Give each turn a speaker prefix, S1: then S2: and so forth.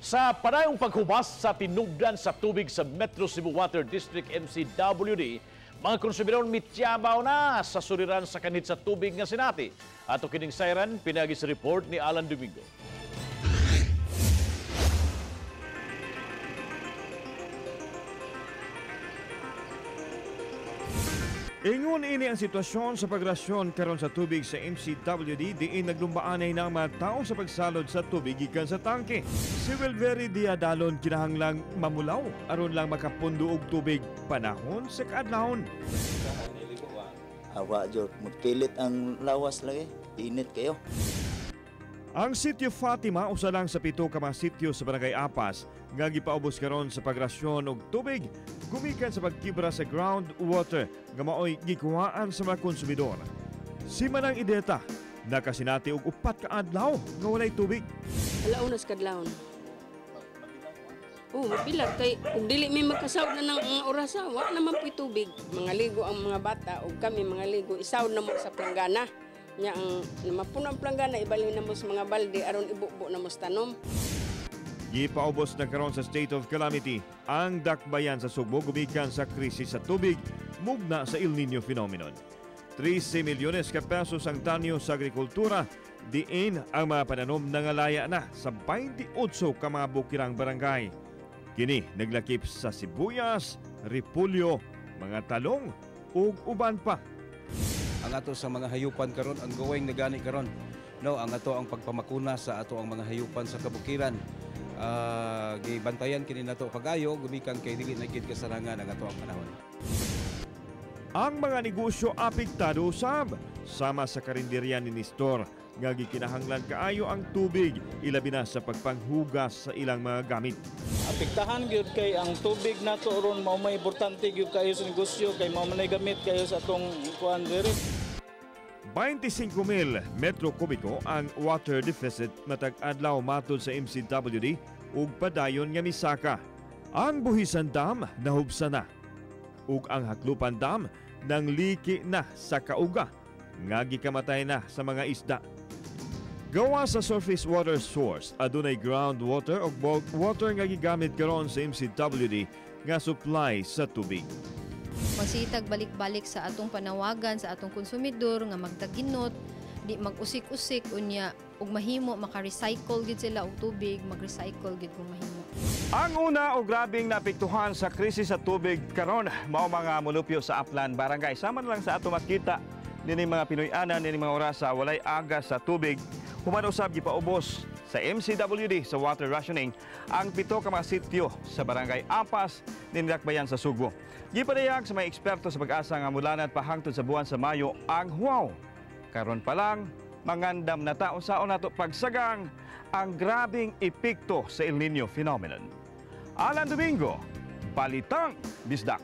S1: Sa parayong paghubas sa tinubdan sa tubig sa Metro Cebu Water District MCWD, mga konsumidor mityabaw na sa suliran sa kanit sa tubig nga sinati. Ato kining sayran, pinagi sa report ni Alan Domingo.
S2: Ingon ini ang sitwasyon sa pagrasyon karon sa tubig sa MCWD diin naglumbaanay ng mga tao sa pagsalod sa tubig gikan sa tangke. Si Wilvery Diadalon kinahanglang mamulaw aron lang makapundo og tubig panahon sa kaadlawon.
S3: Awa jud magpilit ang lawas lagi, init kayo.
S2: Ang sitio Fatima usa lang sa 7 ka mga sitio sa Barangay Apas nga gipaubos karon sa pagrasyon og tubig gumikan sa pagkibra sa groundwater nga maoy gikuhaan sa mga konsumidor. Si Manang Ideta nakasinati og 4 ka adlaw nga walay tubig.
S4: Alaunas kadlawon. Mabilag kay kung dili may magkasawd na ng mga orasa, wa naman po'y tubig. Mga ligo ang mga bata o kami mga ligo isawd na mo sa planggana. Nya ang mapuno ang planggana ibalin na mo sa mga balde aron ibubo na mo sa tanom.
S2: Gipaubos na karon sa state of calamity ang dakbayan sa Sugbo gumikan sa krisis sa tubig mugna sa El Nino phenomenon. 13 milyones ka pesos ang tanyo sa agrikultura diin ang mga pananom nangalaya na sa 28 ka mga bukirang barangay. Kini naglakip sa sibuyas, repolyo, mga talong ug uban pa.
S5: Ang ato sa mga hayupan karon ang gawing nagani karon. No, ang ato ang pagpamakuna sa ato ang mga hayupan sa kabukiran. Gibantayan kini nato pagayo gumikan kay dili na gid kasarangan ang ato ang panahon.
S2: Ang mga negosyo apektado sab sama sa karinderya ni Nestor nga gikinahanglan kaayo ang tubig ilabi na sa pagpanghugas sa ilang mga gamit.
S6: Apektahan gyud kay ang tubig nato ron mao may importante gyud kayo sa negosyo kay mao man gamit kayo sa atong kuan diri.
S2: 25,000 metro kubiko ang water deficit matag adlaw matod sa MCWD ug padayon nga misaka. Ang Buhisan Dam nahubsa na ug ang Haklupan Dam nang liki na sa kauga nga gikamatay na sa mga isda. Gawa sa surface water source, adunay groundwater o bulk water nga gigamit karon sa MCWD nga supply sa tubig.
S7: Masitag balik-balik sa atong panawagan sa atong konsumidor nga magtaginot, di mag-usik-usik unya ug mahimo maka-recycle gid sila og tubig, mag-recycle gid kung mahimo.
S1: Ang una o grabing naapektuhan sa krisis sa tubig karon mao mga mulupyo sa Aplan Barangay. Sama na lang sa ato makita nini mga Pinoy-anan nini mga orasa walay agas sa tubig. Human usab gipaubos sa MCWD sa water rationing ang 7 ka mga sitio sa Barangay Apas ninilakbayan sa Sugbo. Gipadayag sa mga eksperto sa pag-asa nga mulanad pa hangtod sa buwan sa Mayo ang huwaw. Karon pa lang mangandam na tao saon nato pagsagang ang grabing epekto sa El Nino phenomenon. Alan Domingo, Balitang Bisdak.